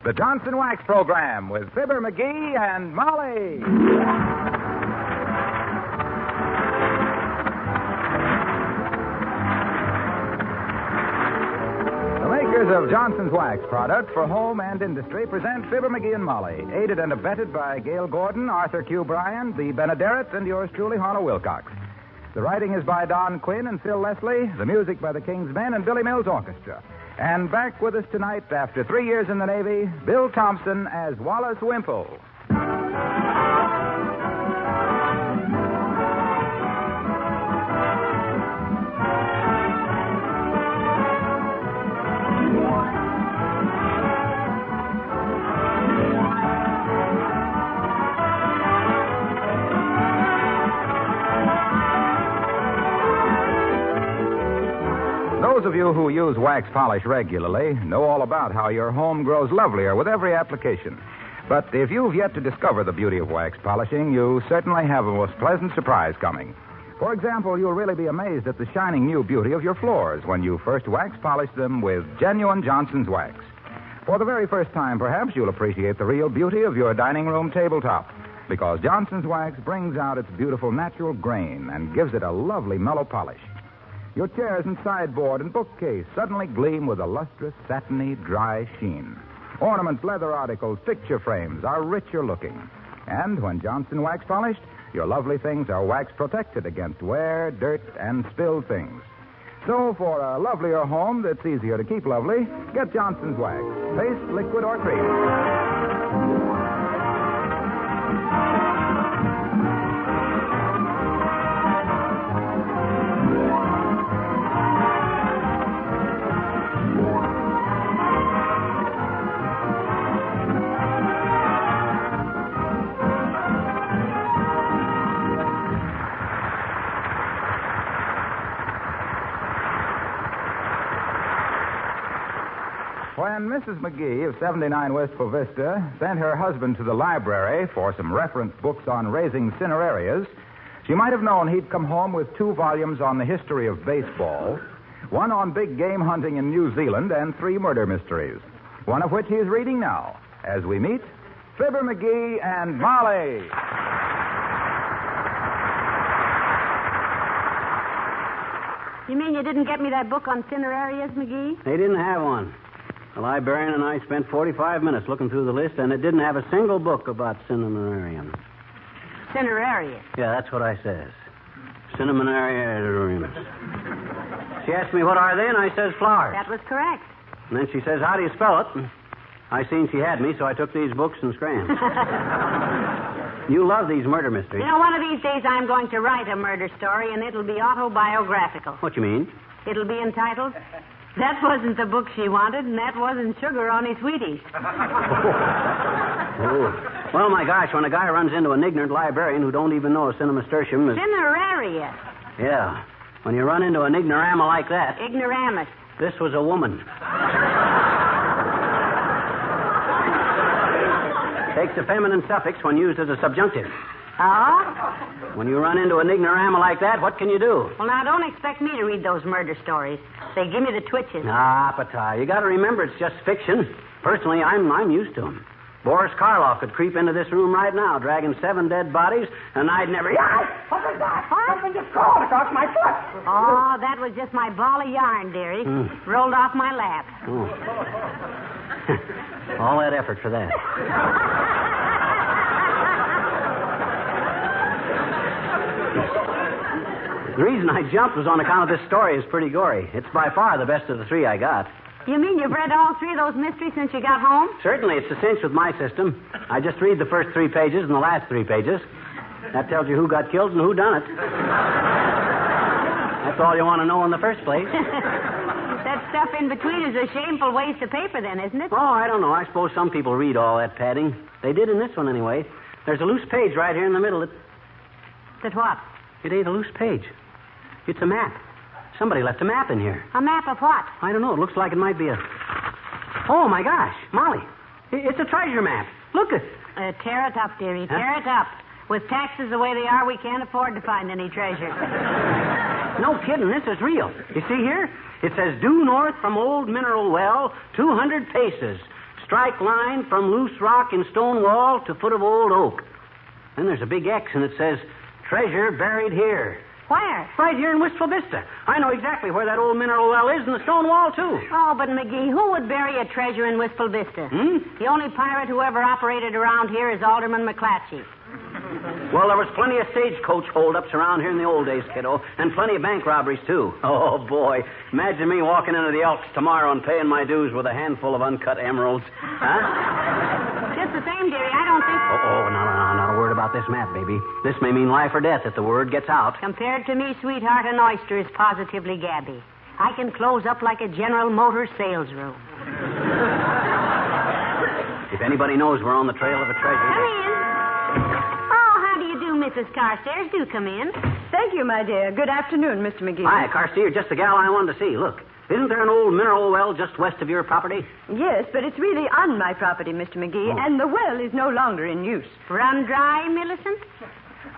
The Johnson Wax Program with Fibber McGee and Molly. The makers of Johnson's Wax products for home and industry present Fibber McGee and Molly, aided and abetted by Gail Gordon, Arthur Q. Bryan, the Benedarets, and yours truly, Harlow Wilcox. The writing is by Don Quinn and Phil Leslie, the music by the King's Men and Billy Mills Orchestra. And back with us tonight, after 3 years in the Navy, Bill Thompson as Wallace Wimple. Those of you who use wax polish regularly know all about how your home grows lovelier with every application. But if you've yet to discover the beauty of wax polishing, you certainly have a most pleasant surprise coming. For example, you'll really be amazed at the shining new beauty of your floors when you first wax polish them with genuine Johnson's Wax. For the very first time, perhaps, you'll appreciate the real beauty of your dining room tabletop, because Johnson's Wax brings out its beautiful natural grain and gives it a lovely mellow polish. Your chairs and sideboard and bookcase suddenly gleam with a lustrous, satiny, dry sheen. Ornaments, leather articles, picture frames are richer looking. And when Johnson Wax polished, your lovely things are wax protected against wear, dirt, and spilled things. So for a lovelier home that's easier to keep lovely, get Johnson's Wax. Paste, liquid, or cream. When Mrs. McGee of 79 Wistful Vista sent her husband to the library for some reference books on raising cinerarias, she might have known he'd come home with 2 volumes on the history of baseball, 1 on big game hunting in New Zealand, and 3 murder mysteries, one of which he is reading now, as we meet Fibber McGee and Molly. You mean you didn't get me that book on cinerarias, McGee? They didn't have one. The librarian and I spent 45 minutes looking through the list, and it didn't have a single book about cinerariums. Cinerarias? Yeah, that's what I says. Cinerariums. She asked me, what are they? And I says, flowers. That was correct. And then she says, how do you spell it? And I seen she had me, so I took these books and scrammed. You love these murder mysteries. You know, one of these days I'm going to write a murder story, and it'll be autobiographical. What you mean? It'll be entitled, That Wasn't the Book She Wanted, and That Wasn't Sugar on His Wheaties. Oh. Well, my gosh, when a guy runs into an ignorant librarian who don't even know a cinemastertium is... Cineraria. Yeah. When you run into an ignorama like that... Ignoramus. This was a woman. Takes a feminine suffix when used as a subjunctive. Oh? When you run into an ignorama like that, what can you do? Well, now, don't expect me to read those murder stories. They give me the twitches. Ah, Pata, you got to remember it's just fiction. Personally, I'm used to them. Boris Karloff could creep into this room right now, dragging 7 dead bodies, and I'd never... What was that? Something just crawled across my foot. Oh, that was just my ball of yarn, dearie. Rolled off my lap. Oh. All that effort for that. The reason I jumped was on account of this story. It's pretty gory. It's by far the best of the 3 I got. You mean you've read all 3 of those mysteries since you got home? Certainly. It's a cinch with my system. I just read the first 3 pages and the last 3 pages. That tells you who got killed and who done it. That's all you want to know in the first place. That stuff in between is a shameful waste of paper, then, isn't it? Oh, I don't know. I suppose some people read all that padding. They did in this one, anyway. There's a loose page right here in the middle. That what? It ain't a loose page. It's a map. Somebody left a map in here. A map of what? I don't know. It looks like it might be a... Oh, my gosh. Molly. It's a treasure map. Look it. Tear it up, dearie. Huh? Tear it up. With taxes the way they are, we can't afford to find any treasure. No kidding. This is real. You see here? It says, due north from Old Mineral Well, 200 paces. strike line from loose rock in stone wall to foot of old oak. Then there's a big X, and it says, treasure buried here. Where? Right here in Wistful Vista. I know exactly where that old mineral well is in the stone wall, too. Oh, but McGee, who would bury a treasure in Wistful Vista? The only pirate who ever operated around here is Alderman McClatchy. Well, there was plenty of stagecoach holdups around here in the old days, kiddo, and plenty of bank robberies, too. Oh, boy. Imagine me walking into the Elks tomorrow and paying my dues with a handful of uncut emeralds. Huh? Just the same, dearie, I don't think... Oh, no, not a word about this map, baby. This may mean life or death if the word gets out. Compared to me, sweetheart, an oyster is positively gabby. I can close up like a General Motors sales room. If anybody knows we're on the trail of a treasure... Come in. Oh, how do you do, Mrs. Carstairs? Do come in. Thank you, my dear. Good afternoon, Mr. McGee. Hi, Carsty, you're just the gal I wanted to see. Look, isn't there an old mineral well just west of your property? Yes, but it's really on my property, Mr. McGee, and the well is no longer in use. Run dry, Millicent?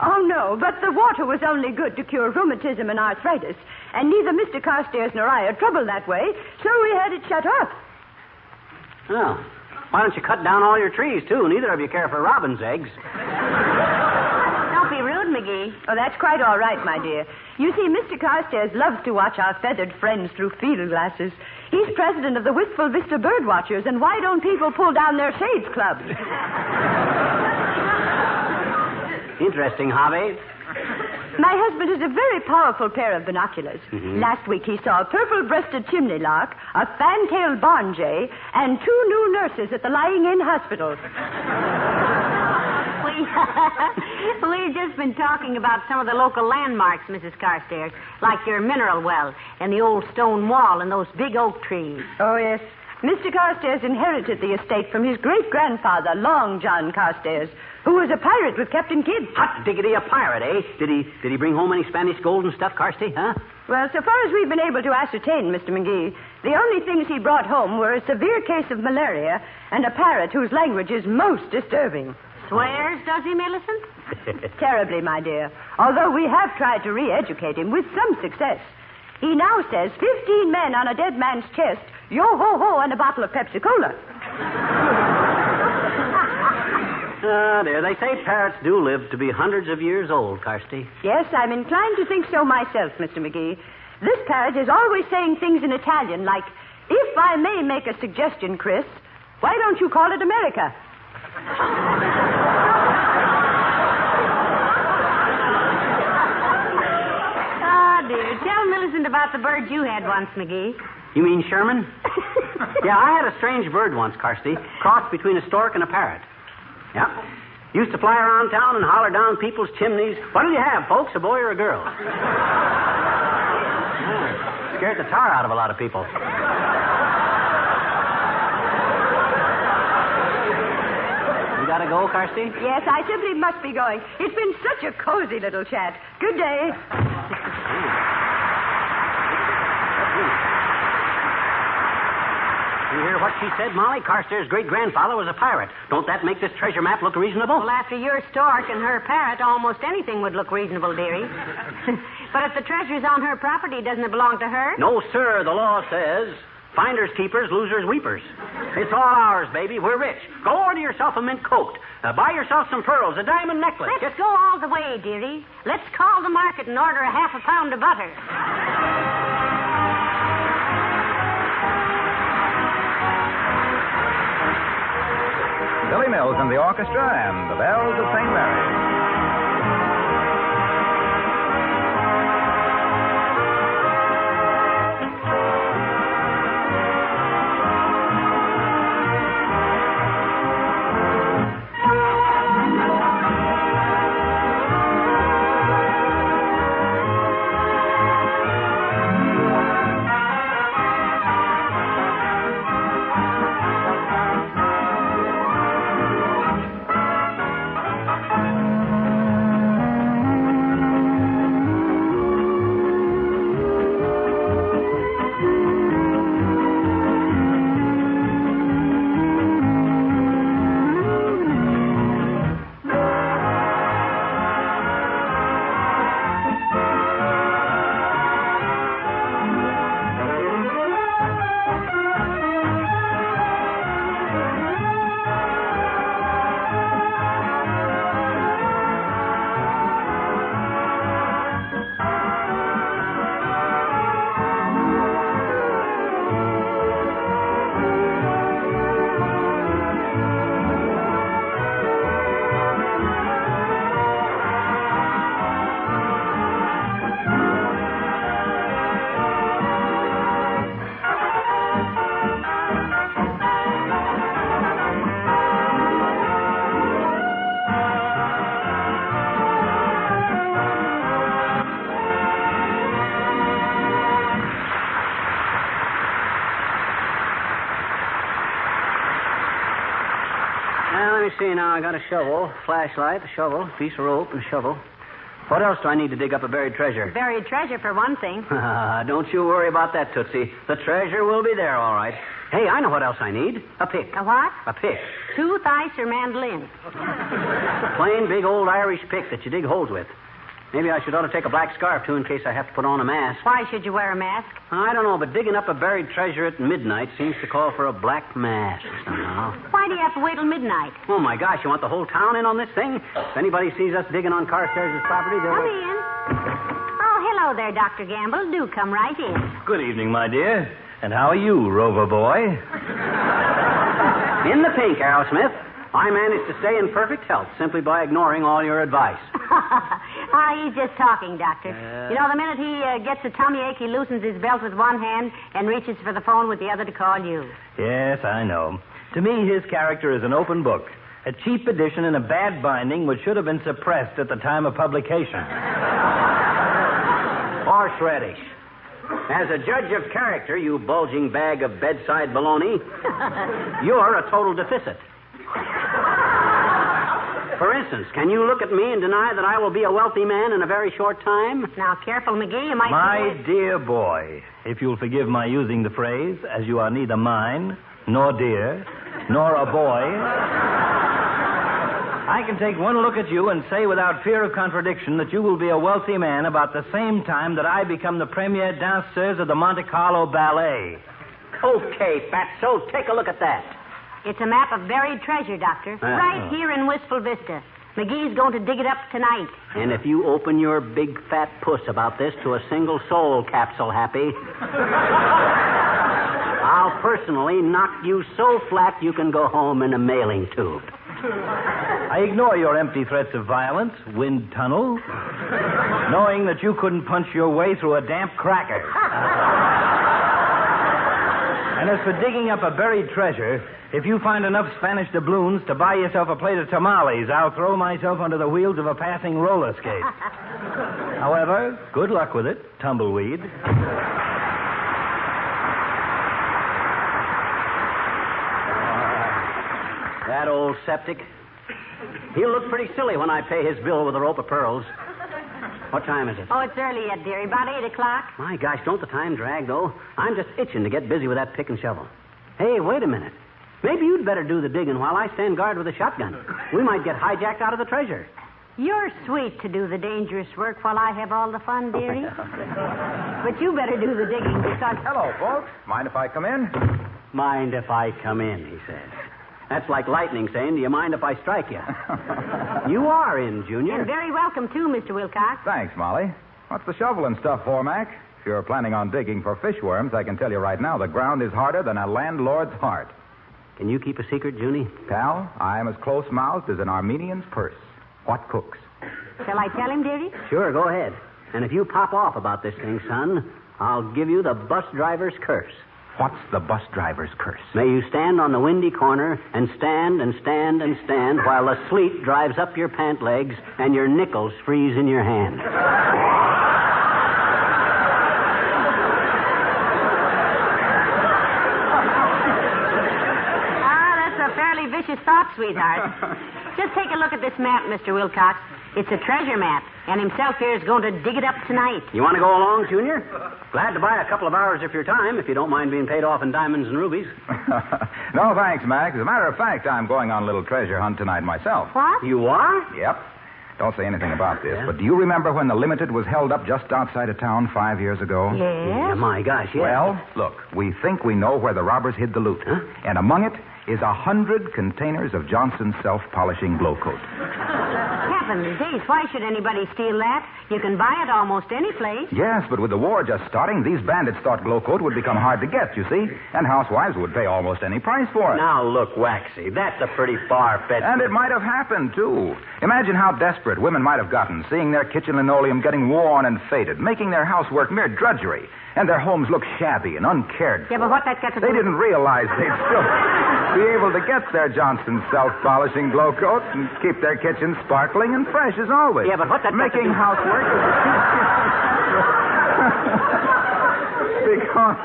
Oh, no, but the water was only good to cure rheumatism and arthritis, and neither Mr. Carstairs nor I are troubled that way, so we had it shut up. Oh. Why don't you cut down all your trees, too? Neither of you care for robin's eggs. Don't be rude, McGee. Oh, that's quite all right, my dear. You see, Mr. Carstairs loves to watch our feathered friends through field glasses. He's president of the Wistful Vista Bird Watchers, and why don't people pull down their shades clubs? Interesting hobby. My husband has a very powerful pair of binoculars. Last week he saw a purple-breasted chimney lark, a fan-tailed barn jay, and 2 new nurses at the lying-in hospital. We've just been talking about some of the local landmarks, Mrs. Carstairs, like your mineral well and the old stone wall and those big oak trees. Oh, yes. Mr. Carstairs inherited the estate from his great-grandfather, Long John Carstairs, who was a pirate with Captain Kidd. Hot diggity, a pirate, eh? Did he bring home any Spanish gold and stuff, Carsty, huh? Well, so far as we've been able to ascertain, Mr. McGee, the only things he brought home were a severe case of malaria and a parrot whose language is most disturbing. Swears, does he, Millicent? Terribly, my dear. Although we have tried to re-educate him with some success. He now says 15 men on a dead man's chest, yo-ho-ho, and a bottle of Pepsi-Cola. Dear, they say parrots do live to be hundreds of years old, Carsty. Yes, I'm inclined to think so myself, Mr. McGee. This parrot is always saying things in Italian like, if I may make a suggestion, Chris, why don't you call it America? Dear, tell Millicent about the bird you had once, McGee. You mean Sherman? Yeah, I had a strange bird once, Carsty. Crossed between a stork and a parrot. Yeah. Used to fly around town and holler down people's chimneys. What'll you have, folks, a boy or a girl? Yeah. Scared the tar out of a lot of people. You gotta go, Carsty? Yes, I simply must be going. It's been such a cozy little chat. Good day. You hear what she said, Molly? Carstairs' great-grandfather was a pirate. Don't that make this treasure map look reasonable? Well, after your stork and her parrot, almost anything would look reasonable, dearie. But if the treasure's on her property, doesn't it belong to her? No, sir. The law says finders keepers, losers weepers. It's all ours, baby. We're rich. Go order yourself a mint coat. Buy yourself some pearls, a diamond necklace. Let's go all the way, dearie. Let's call the market and order a half a pound of butter. Billy Mills and the orchestra and the bells of St. Mary. Now, let me see now. I got a shovel, flashlight, a shovel, piece of rope, and a shovel. What else do I need to dig up a buried treasure? Buried treasure, for one thing. Don't you worry about that, Tootsie. The treasure will be there, all right. Hey, I know what else I need. A pick. A what? A pick. Tooth, ice, or mandolin? A plain, big, old Irish pick that you dig holes with. Maybe I should ought to take a black scarf, too, in case I have to put on a mask. Why should you wear a mask? I don't know, but digging up a buried treasure at midnight seems to call for a black mask somehow. Why do you have to wait till midnight? Oh, my gosh, you want the whole town in on this thing? If anybody sees us digging on Carstairs' property, they'll... Come in. Oh, hello there, Dr. Gamble. Do come right in. Good evening, my dear. And how are you, Rover boy? In the pink, Arrowsmith. I managed to stay in perfect health simply by ignoring all your advice. He's just talking, Doctor. You know, the minute he gets a tummy ache, he loosens his belt with one hand and reaches for the phone with the other to call you. Yes, I know. To me, his character is an open book. A cheap edition in a bad binding which should have been suppressed at the time of publication. Horseradish. As a judge of character, you bulging bag of bedside baloney, you're a total deficit. For instance, can you look at me and deny that I will be a wealthy man in a very short time? Now, careful, McGee. You might... My dear boy, if you'll forgive my using the phrase, as you are neither mine, nor dear, nor a boy, I can take one look at you and say without fear of contradiction that you will be a wealthy man about the same time that I become the premier danseur of the Monte Carlo Ballet. Okay, Fatso, take a look at that. It's a map of buried treasure, Doctor. Right here in Wistful Vista. McGee's going to dig it up tonight. And if you open your big fat puss about this to a single soul, Capsule Happy, I'll personally knock you so flat you can go home in a mailing tube. I ignore your empty threats of violence, wind tunnel, knowing that you couldn't punch your way through a damp cracker. And as for digging up a buried treasure, if you find enough Spanish doubloons to buy yourself a plate of tamales, I'll throw myself under the wheels of a passing roller skate. However, good luck with it, tumbleweed. That old septic. He'll look pretty silly when I pay his bill with a rope of pearls. What time is it? Oh, it's early yet, dearie. About 8 o'clock. My gosh, don't the time drag, though? I'm just itching to get busy with that pick and shovel. Hey, wait a minute. Maybe you'd better do the digging while I stand guard with a shotgun. We might get hijacked out of the treasure. You're sweet to do the dangerous work while I have all the fun, dearie. But you better do the digging because... Hello, folks. Mind if I come in? Mind if I come in, he says. That's like lightning saying, do you mind if I strike you? You are in, Junior. And very welcome, too, Mr. Wilcox. Thanks, Molly. What's the shovel and stuff for, Mac? If you're planning on digging for fishworms, I can tell you right now the ground is harder than a landlord's heart. Can you keep a secret, Junie? Pal, I'm as close-mouthed as an Armenian's purse. What cooks? Shall I tell him, dearie? Sure, go ahead. And if you pop off about this thing, son, I'll give you the bus driver's curse. What's the bus driver's curse? May you stand on the windy corner and stand and stand and stand while the sleet drives up your pant legs and your nickels freeze in your hand. That's a fairly vicious thought, sweetheart. Just take a look at this map, Mr. Wilcox. It's a treasure map, and himself here is going to dig it up tonight. You want to go along, Junior? Glad to buy a couple of hours of your time, if you don't mind being paid off in diamonds and rubies. No, thanks, Mac. As a matter of fact, I'm going on a little treasure hunt tonight myself. What? You are? Yep. Don't say anything about this, Yeah? but do you remember when the Limited was held up just outside of town 5 years ago? Yeah, Yes? my gosh, yeah. Well, look, we think we know where the robbers hid the loot. Huh? And among it is 100 containers of Johnson's self-polishing glow coat. Heavens days, why should anybody steal that? You can buy it almost any place. Yes, but with the war just starting, these bandits thought glow coat would become hard to get, you see. And housewives would pay almost any price for it. Now, look, Waxy, that's a pretty far-fetched... And it might have happened, too. Imagine how desperate women might have gotten, seeing their kitchen linoleum getting worn and faded, making their housework mere drudgery, and their homes look shabby and uncared for. Yeah, but what that got to do... They didn't realize they'd still be able to get their Johnson's self-polishing glow coat and keep their kitchen sparkling and fresh as always. Yeah, but what that got to Making do... housework... because...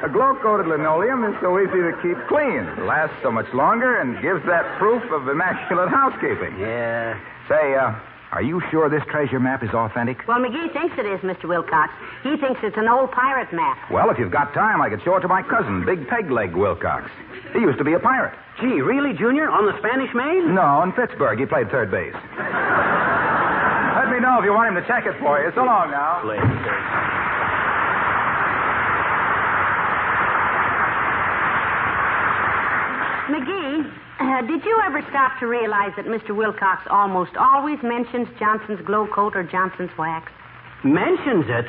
A glow-coated linoleum is so easy to keep clean. It lasts so much longer and gives that proof of immaculate housekeeping. Yeah. Say, are you sure this treasure map is authentic? Well, McGee thinks it is, Mr. Wilcox. He thinks it's an old pirate map. Well, if you've got time, I could show it to my cousin, Big Peg-Leg Wilcox. He used to be a pirate. Gee, really, Junior? On the Spanish Main? No, in Pittsburgh. He played third base. Let me know if you want him to check it for you. So long now. McGee, did you ever stop to realize that Mr. Wilcox almost always mentions Johnson's Glow Coat or Johnson's Wax? Mentions it?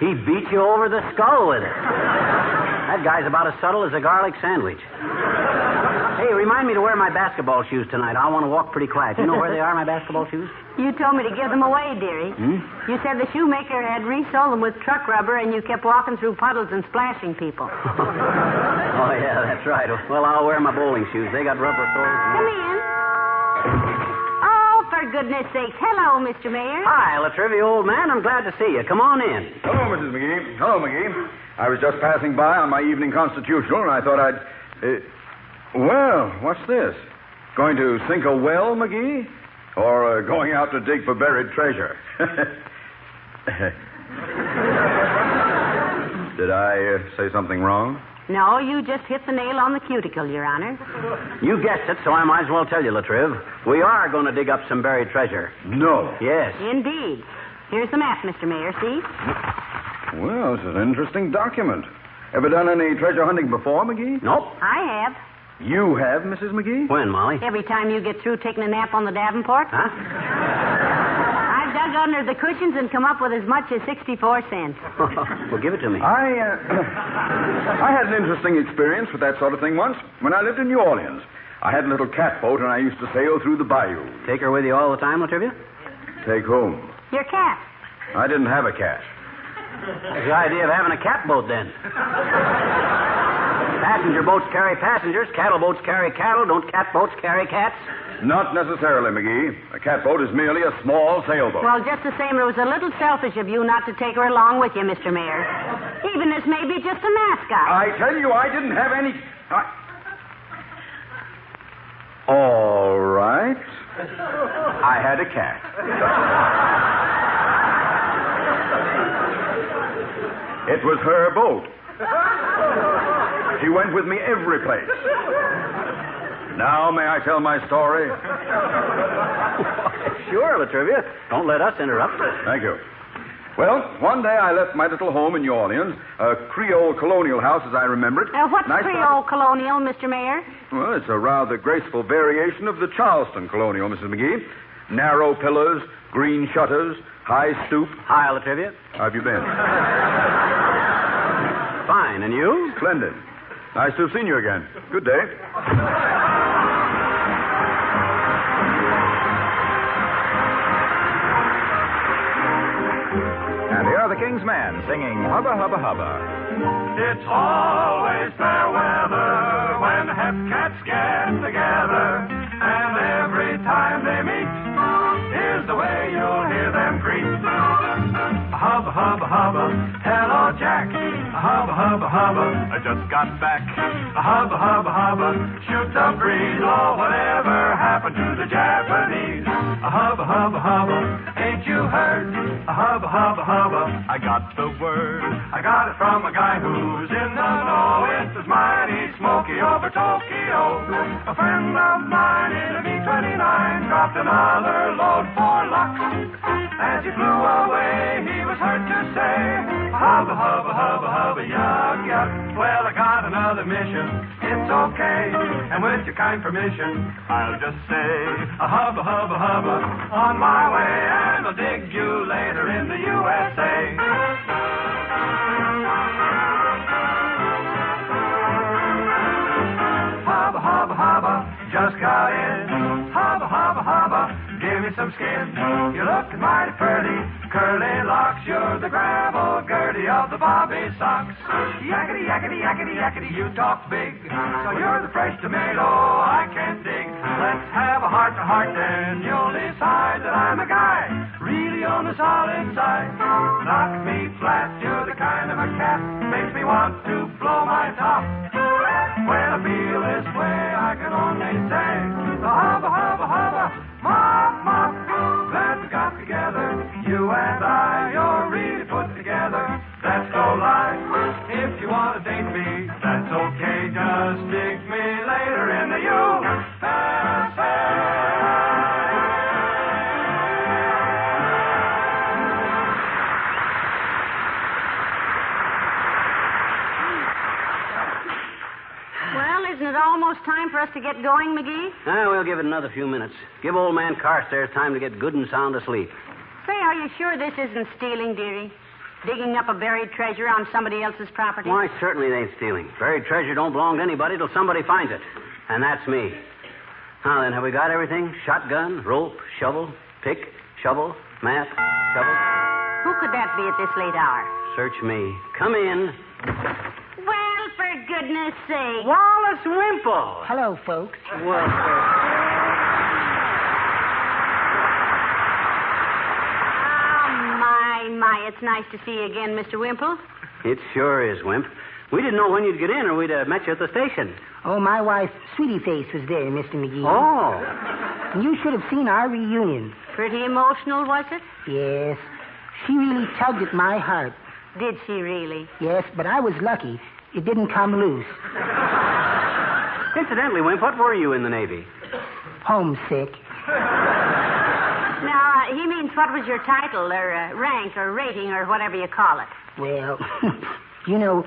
He beat you over the skull with it. That guy's about as subtle as a garlic sandwich. Hey, remind me to wear my basketball shoes tonight. I want to walk pretty quiet. You know where they are, my basketball shoes? You told me to give them away, dearie. You said the shoemaker had resoled them with truck rubber and you kept walking through puddles and splashing people. Oh, yeah, that's right. Well, I'll wear my bowling shoes. They got rubber soles. Come in. Oh, for goodness sakes. Hello, Mr. Mayor. Hi, Latrivia, old man. I'm glad to see you. Come on in. Hello, Mrs. McGee. Hello, McGee. I was just passing by on my evening constitutional, and I thought I'd... well, what's this? Going to sink a well, McGee? Or going out to dig for buried treasure? Did I say something wrong? No, you just hit the nail on the cuticle, Your Honor. You guessed it, so I might as well tell you, Latriv. We are going to dig up some buried treasure. No. Yes. Indeed. Here's the map, Mr. Mayor, see? Well, this is an interesting document. Ever done any treasure hunting before, McGee? Nope. I have. You have, Mrs. McGee? When, Molly? Every time you get through taking a nap on the Davenport. Huh? I've dug under the cushions and come up with as much as 64 cents. Well, give it to me. I had an interesting experience with that sort of thing once when I lived in New Orleans. I had a little catboat, and I used to sail through the bayou. Take her with you all the time, Latrivia? Take whom? Your cat. I didn't have a cat. What's the idea of having a catboat, then? Passenger boats carry passengers. Cattle boats carry cattle. Don't catboats carry cats? Not necessarily, McGee. A catboat is merely a small sailboat. Well, just the same, it was a little selfish of you not to take her along with you, Mr. Mayor. Even as maybe just a mascot. I tell you, I didn't have any... All right. I had a cat. It was her boat. She went with me every place. Now, may I tell my story? Sure, Latrivia. Don't let us interrupt. Thank you. Well, one day I left my little home in New Orleans, a Creole colonial house as I remember it. What's Creole colonial, Mr. Mayor? Well, it's a rather graceful variation of the Charleston colonial, Mrs. McGee. Narrow pillars, green shutters, high stoop. Hi, Latrivia. How have you been? Fine, and you? Splendid. Nice to have seen you again. Good day. And here are the King's Men singing Hubba, Hubba, Hubba. It's always fair weather when hepcats get together, and every time they meet, here's the way you'll hear them greet. Hubba, hubba, hubba, hello, Jack. Hubba, hubba, hubba, I just got back. Hubba, hubba, hubba, shoot the breeze. Oh, whatever happened to the Japanese? Hubba, hubba, hubba, ain't you heard? Hubba, hubba, hubba, I got the word. I got it from a guy who's in the know. It was mighty smoky over Tokyo. A friend of mine in a B-29 dropped another load for luck. As he flew away, he was heard to say, hubba, hubba, hubba, hubba, yuck, yuck. Well, I got another mission. It's okay. And with your kind permission, I'll just say, hubba, hubba, hubba, on my way, and I'll dig you later in the USA. Hubba, hubba, hubba, just got in. Hubba, hubba, hubba, give me some skin. You're looking mighty pretty. Curly locks, you're the gravel Gertie of the Bobby socks. Yakety, yakety, yakety, yakety, you talk big. So you're the fresh tomato I can't dig. Let's have a heart-to-heart then. You'll decide that I'm a guy really on the solid side. Knock me flat, you're the kind of a cat makes me me want to blow my top. When I feel this way, I can only say, hubba, hubba, hubba, mop, mop. Glad we got together, you and I, you're really put together. That's no lie. If you want to date me, that's okay. Just dig me later in the USA. Well, isn't it almost time for us to get going, McGee? We'll give it another few minutes. Give old man Carstairs time to get good and sound asleep. Say, are you sure this isn't stealing, dearie? Digging up a buried treasure on somebody else's property? Why, certainly it ain't stealing. Buried treasure don't belong to anybody till somebody finds it. And that's me. Now then, have we got everything? Shotgun, rope, shovel, pick, shovel, map, shovel? Who could that be at this late hour? Search me. Come in. Well, for goodness sake. Wallace Wimple. Hello, folks. Well, My, it's nice to see you again, Mr. Wimple. it sure is, Wimp. We didn't know when you'd get in or we'd have met you at the station. Oh, my wife, Sweetie Face, was there, Mr. McGee. Oh. And you should have seen our reunion. Pretty emotional, was it? Yes. She really tugged at my heart. Did she really? Yes, but I was lucky. It didn't come loose. Incidentally, Wimp, what were you in the Navy? Homesick. Now, he means what was your title or rank or rating or whatever you call it? Well, you know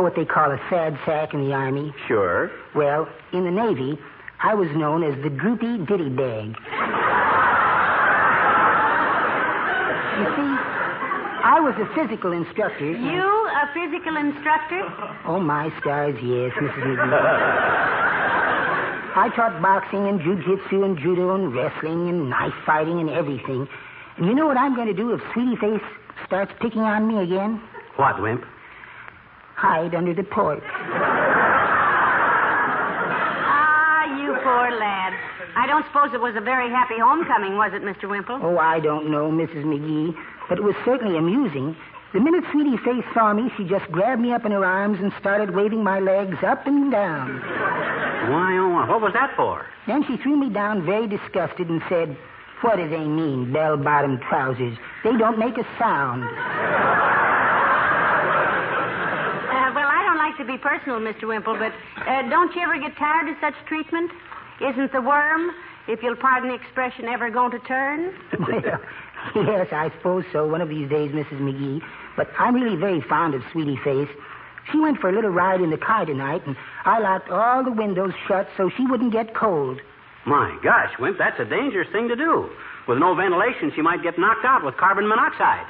what they call a sad sack in the Army? Sure. Well, in the Navy, I was known as the Droopy Ditty Bag. You see, I was a physical instructor. You, a physical instructor? Oh, my stars, yes, Mrs. McGee. I taught boxing and jiu-jitsu and judo and wrestling and knife fighting and everything. And you know what I'm going to do if Sweetie Face starts picking on me again? What, Wimp? Hide under the porch. Ah, you poor lad. I don't suppose it was a very happy homecoming, was it, Mr. Wimple? Oh, I don't know, Mrs. McGee, but it was certainly amusing. The minute Sweetie Face saw me, she just grabbed me up in her arms and started waving my legs up and down. Why, oh, what was that for? Then she threw me down very disgusted and said, "What do they mean, bell-bottom trousers? They don't make a sound." Well, I don't like to be personal, Mr. Wimple, but don't you ever get tired of such treatment? Isn't the worm, if you'll pardon the expression, ever going to turn? Well, yes, I suppose so, one of these days, Mrs. McGee. But I'm really very fond of Sweetie Face. She went for a little ride in the car tonight, and I locked all the windows shut so she wouldn't get cold. My gosh, Wimp, that's a dangerous thing to do. With no ventilation, she might get knocked out with carbon monoxide.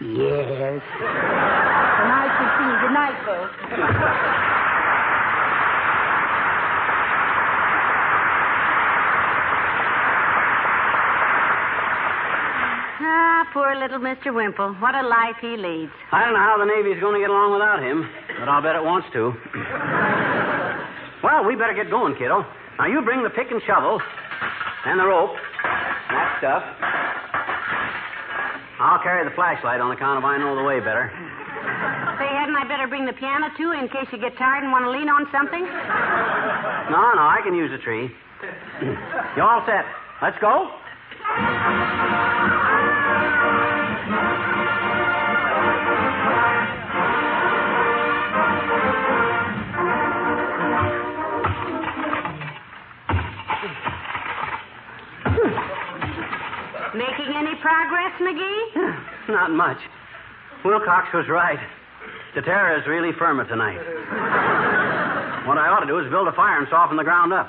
Yes. Well, nice to see you. Good night, folks. Poor little Mr. Wimple. What a life he leads. I don't know how the Navy's going to get along without him, but I'll bet it wants to. Well, we better get going, kiddo. Now, you bring the pick and shovel and the rope, that stuff. I'll carry the flashlight on account of I know the way better. Say, hadn't I better bring the piano, too, in case you get tired and want to lean on something? No, I can use a tree. You all set? Let's go? Making any progress, McGee? Not much. Wilcox was right. The terror is really firmer tonight. What I ought to do is build a fire and soften the ground up.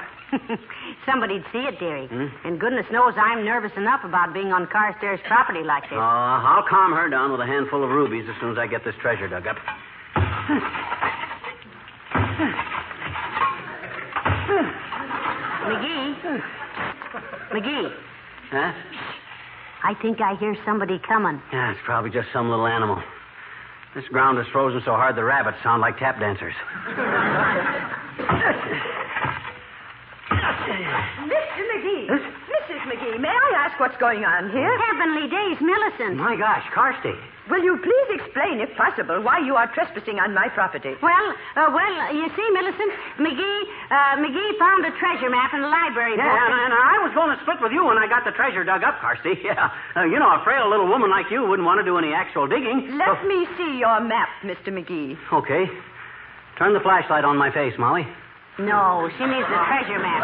Somebody'd see it, dearie. And goodness knows I'm nervous enough about being on Carstairs' property like this. I'll calm her down with a handful of rubies as soon as I get this treasure dug up. McGee. Huh? I think I hear somebody coming. Yeah, it's probably just some little animal. This ground is frozen so hard the rabbits sound like tap dancers. Mr. McGee. Mrs. McGee, may I ask what's going on here? Heavenly days, Millicent. My gosh, Carsty. Will you please explain, if possible, why you are trespassing on my property? Well, you see, Millicent, McGee found a treasure map in the library Yeah, book. and I was going to split with you when I got the treasure dug up, Carsty. Yeah. A frail little woman like you wouldn't want to do any actual digging. Let me see your map, Mr. McGee. Okay. Turn the flashlight on my face, Molly. No, she needs the treasure map.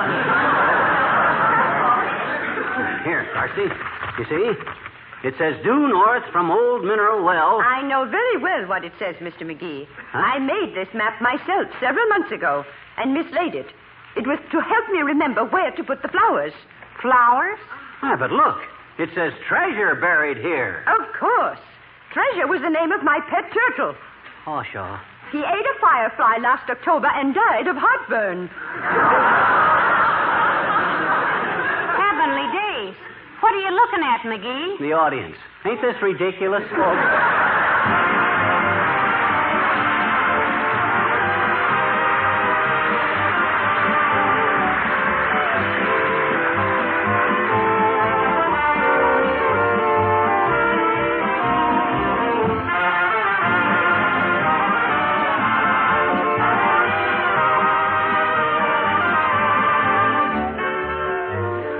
Here, Carsty. You see? It says due north from Old Mineral Well. I know very well what it says, Mr. McGee. Huh? I made this map myself several months ago and mislaid it. It was to help me remember where to put the flowers. Flowers? Ah, but look. It says treasure buried here. Of course. Treasure was the name of my pet turtle. Oh, sure. He ate a firefly last October and died of heartburn. Heavenly days. What are you looking at, McGee? The audience. Ain't this ridiculous?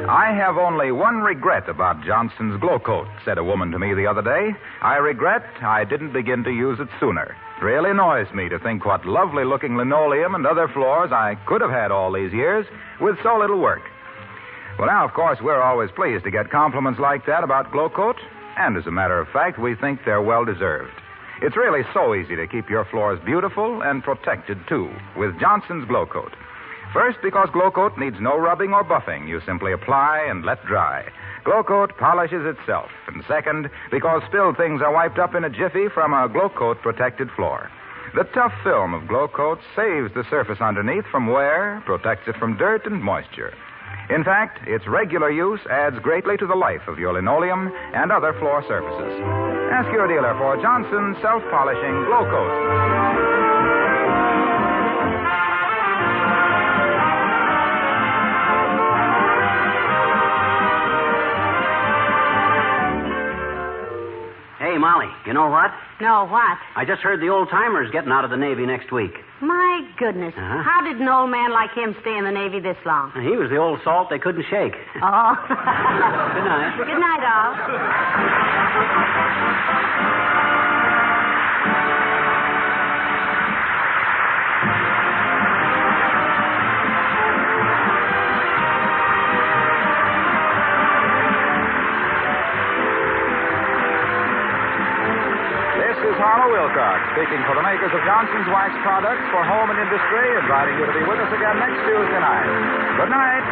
I have only one regret about Johnson's Glow Coat, said a woman to me the other day. I regret I didn't begin to use it sooner. It really annoys me to think what lovely-looking linoleum and other floors I could have had all these years with so little work. Well, now, of course, we're always pleased to get compliments like that about Glow Coat, and as a matter of fact, we think they're well-deserved. It's really so easy to keep your floors beautiful and protected, too, with Johnson's Glow Coat. First, because Glow Coat needs no rubbing or buffing. You simply apply and let dry. Glow Coat polishes itself. And second, because spilled things are wiped up in a jiffy from a Glow Coat protected floor. The tough film of Glow Coat saves the surface underneath from wear, protects it from dirt and moisture. In fact, its regular use adds greatly to the life of your linoleum and other floor surfaces. Ask your dealer for Johnson's self-polishing Glow Coat. Hey, Molly, you know what? No, what? I just heard the old-timers getting out of the Navy next week. My goodness. Uh-huh. How did an old man like him stay in the Navy this long? He was the old salt they couldn't shake. Oh. Good night. Good night, all. This is Harlow Wilcox speaking for the makers of Johnson's Wax Products for home and industry, inviting you to be with us again next Tuesday night. Good night.